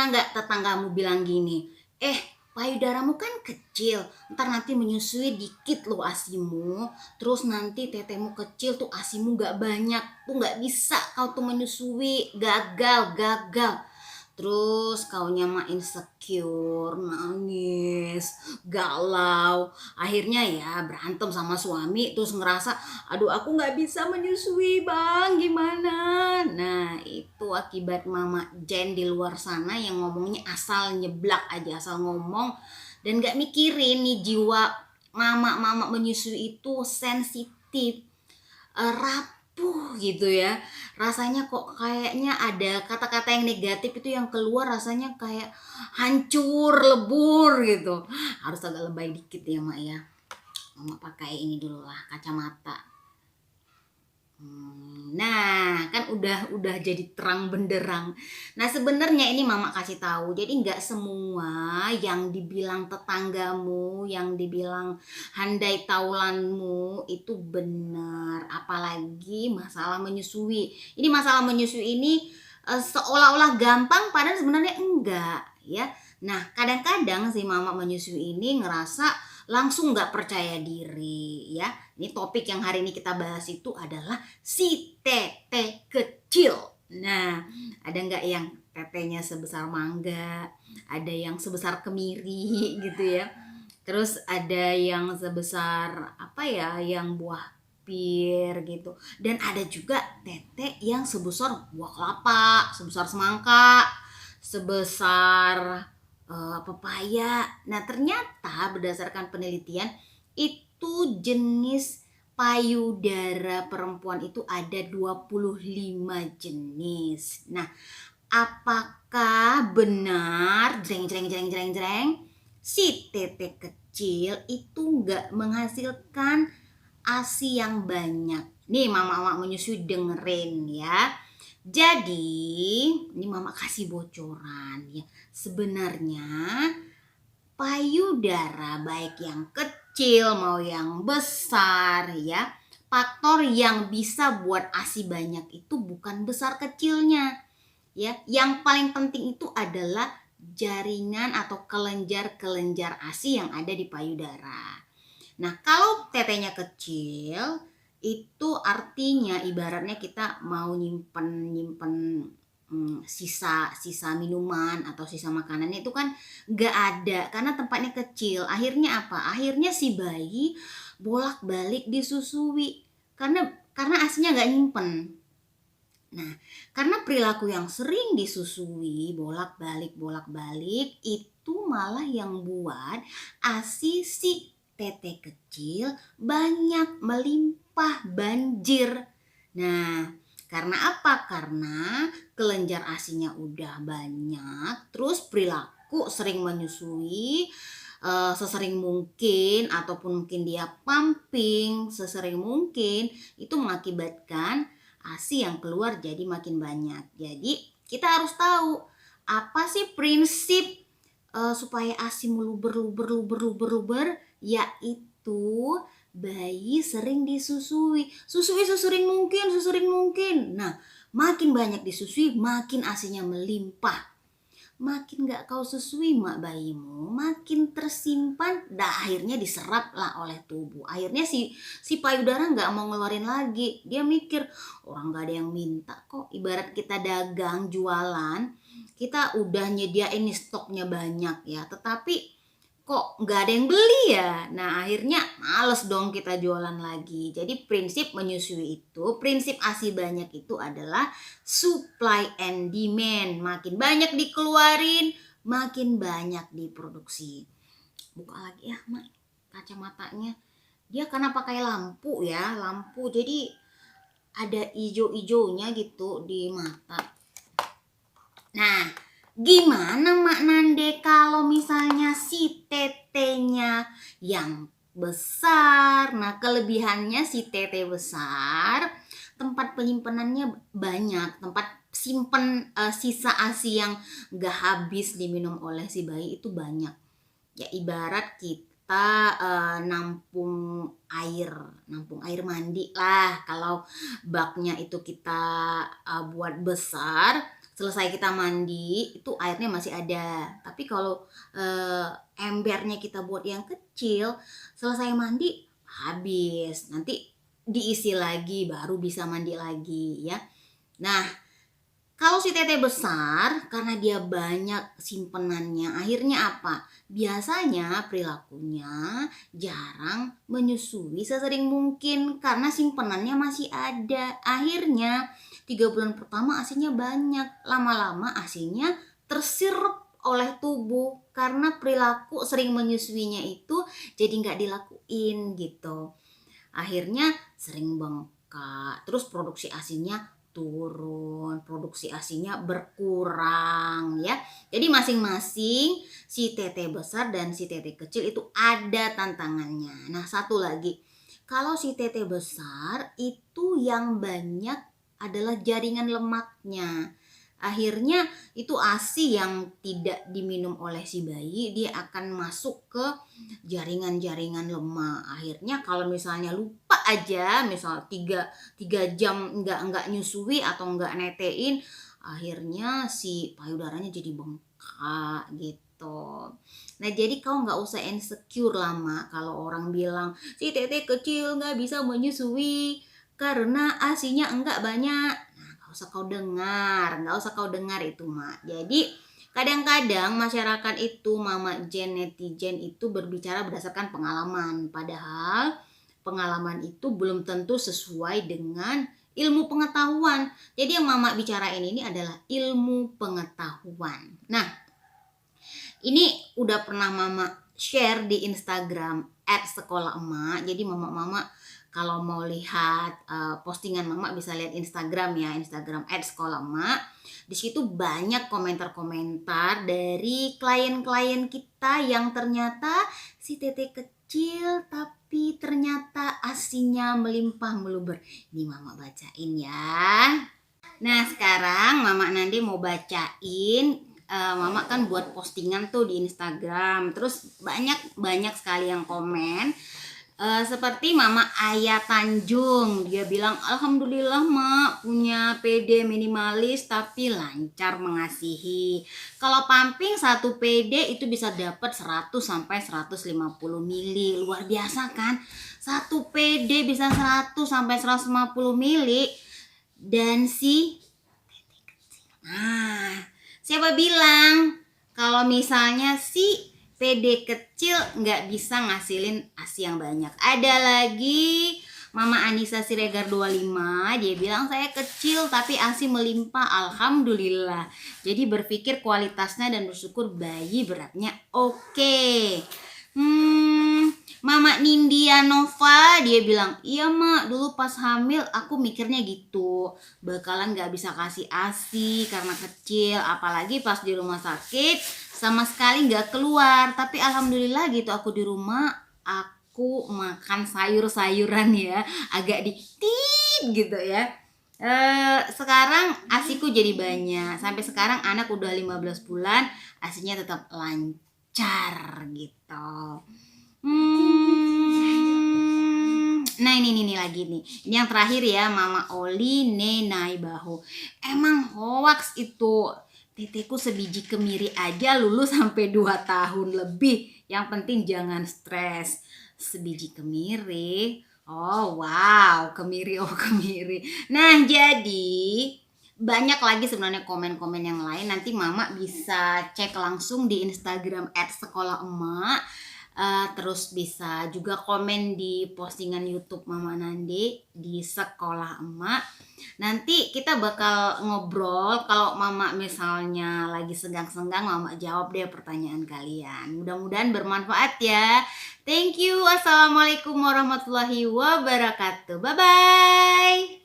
Pernah nggak tetanggamu bilang gini, payudaramu kan kecil, ntar nanti menyusui dikit loh asimu, terus nanti tetemu kecil tuh asimu nggak banyak, tuh nggak bisa kau tuh menyusui, gagal, gagal. Terus kaunya mah insecure, nangis, galau. Akhirnya ya berantem sama suami, terus ngerasa, aduh aku nggak bisa menyusui bang, gimana? Nah itu akibat mama Jen di luar sana yang ngomongnya asal nyeblak aja, asal ngomong dan nggak mikirin nih jiwa mama-mama menyusui itu sensitif, rapuh gitu ya. Rasanya kok kayaknya ada kata-kata yang negatif itu yang keluar rasanya kayak hancur, lebur gitu. Harus agak lebay dikit ya mak ya. Mama pakai ini dulu lah, kacamata. Nah, kan udah jadi terang benderang. Nah, sebenarnya ini mama kasih tahu. Jadi nggak semua yang dibilang tetanggamu, yang dibilang handai taulanmu itu benar. Apalagi masalah menyusui. Ini masalah menyusui ini seolah-olah gampang, padahal sebenarnya enggak, ya. Nah, kadang-kadang si mama menyusui ini ngerasa langsung nggak percaya diri, ya. Ini topik yang hari ini kita bahas itu adalah si tete kecil. Nah, ada nggak yang tetenya sebesar mangga, ada yang sebesar kemiri gitu ya. Terus ada yang sebesar apa ya, yang buah pir gitu. Dan ada juga tete yang sebesar buah kelapa, sebesar semangka, sebesar pepaya. Nah, ternyata berdasarkan penelitian itu jenis payudara perempuan itu ada 25 jenis. Nah, apakah benar jreng jreng jreng jreng jreng si tete kecil itu nggak menghasilkan ASI yang banyak? Nih mama-mama menyusui dengerin ya. Jadi, ini mama kasih bocoran ya. Sebenarnya payudara baik yang kecil mau yang besar ya, faktor yang bisa buat ASI banyak itu bukan besar kecilnya. Ya, yang paling penting itu adalah jaringan atau kelenjar-kelenjar ASI yang ada di payudara. Nah, kalau tetenya kecil itu artinya ibaratnya kita mau nyimpen sisa minuman atau sisa makanannya itu kan nggak ada karena tempatnya kecil. Akhirnya apa? Akhirnya si bayi bolak-balik disusui karena ASInya nggak nyimpen. Nah, karena perilaku yang sering disusui bolak-balik itu malah yang buat ASI si tete kecil banyak, melimpah, banjir. Nah, karena apa? Karena kelenjar ASInya udah banyak, terus perilaku sering menyusui sesering mungkin ataupun mungkin dia pumping sesering mungkin, itu mengakibatkan ASI yang keluar jadi makin banyak. Jadi kita harus tahu apa sih prinsip supaya ASI meluber, yaitu bayi sering disusui. Susuri mungkin. Nah, makin banyak disusui, makin ASInya melimpah. Makin gak kau susui mak bayimu, makin tersimpan, akhirnya diserap lah oleh tubuh. Akhirnya si payudara gak mau ngeluarin lagi. Dia mikir, orang gak ada yang minta kok. Ibarat kita dagang, jualan, kita udah nyediain nih stoknya banyak ya, tetapi kok nggak ada yang beli ya. Nah akhirnya males dong kita jualan lagi. Jadi prinsip menyusui itu, prinsip ASI banyak itu adalah supply and demand. Makin banyak dikeluarin, makin banyak diproduksi. Buka lagi ya mak kacamatanya. Dia karena pakai lampu ya, lampu jadi ada ijo-ijonya gitu di mata. Nah, gimana Mak Nande kalau misalnya si tetenya yang besar? Nah, kelebihannya si tete besar, tempat penyimpanannya banyak, tempat simpen sisa ASI yang gak habis diminum oleh si bayi itu banyak. Ya ibarat kita nampung air mandi lah. Kalau baknya itu kita buat besar, selesai kita mandi itu airnya masih ada. Tapi kalau embernya kita buat yang kecil, selesai mandi habis. Nanti diisi lagi baru bisa mandi lagi ya. Nah, kalau si tete besar, karena dia banyak simpenannya, akhirnya apa? Biasanya perilakunya jarang menyusui sesering mungkin karena simpenannya masih ada. Akhirnya 3 bulan pertama ASINya banyak, lama-lama ASINya terserap oleh tubuh karena perilaku sering menyusuinya itu jadi nggak dilakuin gitu. Akhirnya sering bengkak, terus produksi ASINya turun, produksi ASINya berkurang ya. Jadi masing-masing si tete besar dan si tete kecil itu ada tantangannya. Nah, satu lagi, kalau si tete besar itu yang banyak adalah jaringan lemaknya. Akhirnya itu ASI yang tidak diminum oleh si bayi, dia akan masuk ke jaringan-jaringan lemak. Akhirnya kalau misalnya lupa aja, misal 3 jam enggak nyusui atau enggak netein, akhirnya si payudaranya jadi bengkak gitu. Nah, jadi kau nggak usah insecure lama kalau orang bilang si tete kecil nggak bisa menyusui karena ASINya enggak banyak. Nggak usah kau dengar itu mak. Jadi kadang-kadang masyarakat itu, mama Jen, netizen itu berbicara berdasarkan pengalaman. Padahal pengalaman itu belum tentu sesuai dengan ilmu pengetahuan. Jadi yang mama bicarain ini adalah ilmu pengetahuan. Nah, ini udah pernah mama share di Instagram @sekolahema. Jadi mama kalau mau lihat postingan mama bisa lihat Instagram ya, Instagram @sekolahema. Di situ banyak komentar-komentar dari klien-klien kita yang ternyata si tete kecil tapi ternyata ASINya melimpah meluber. Ini mama bacain ya. Nah, sekarang mama Nandi mau bacain. Mama kan buat postingan tuh di Instagram. Terus banyak sekali yang komen. Seperti Mama Ayah Tanjung, dia bilang alhamdulillah mak punya PD minimalis tapi lancar mengasihi. Kalau pumping 1 PD itu bisa dapat 100 sampai 150 mili, luar biasa kan? 1 PD bisa 100 sampai 150 mili dan nah, siapa bilang kalau misalnya si PD kecil nggak bisa ngasilin ASI yang banyak? Ada lagi Mama Anissa Siregar 25, dia bilang saya kecil tapi ASI melimpah, alhamdulillah. Jadi berpikir kualitasnya dan bersyukur bayi beratnya oke. Mama Nindya Nova, dia bilang iya mak, dulu pas hamil aku mikirnya gitu, bakalan gak bisa kasih ASI karena kecil, apalagi pas di rumah sakit sama sekali gak keluar. Tapi alhamdulillah gitu aku di rumah, aku makan sayur-sayuran ya, agak dikit gitu ya. Sekarang ASIku jadi banyak, sampai sekarang anak udah 15 bulan, ASINya tetap lancar gitu. Nah ini lagi nih. Ini yang terakhir ya, Mama Oli Nenai Bahu. Emang hoax itu. Teteku sebiji kemiri aja lulus sampai 2 tahun lebih. Yang penting jangan stres. Sebiji kemiri. Oh wow, kemiri. Nah jadi banyak lagi sebenarnya komen-komen yang lain. Nanti Mama bisa cek langsung di Instagram @sekolahema. Terus bisa juga komen di postingan YouTube Mama Nandi di Sekolah Emak. Nanti kita bakal ngobrol. Kalau Mama misalnya lagi senggang-senggang, Mama jawab deh pertanyaan kalian. Mudah-mudahan bermanfaat ya. Thank you. Assalamualaikum warahmatullahi wabarakatuh. Bye-bye.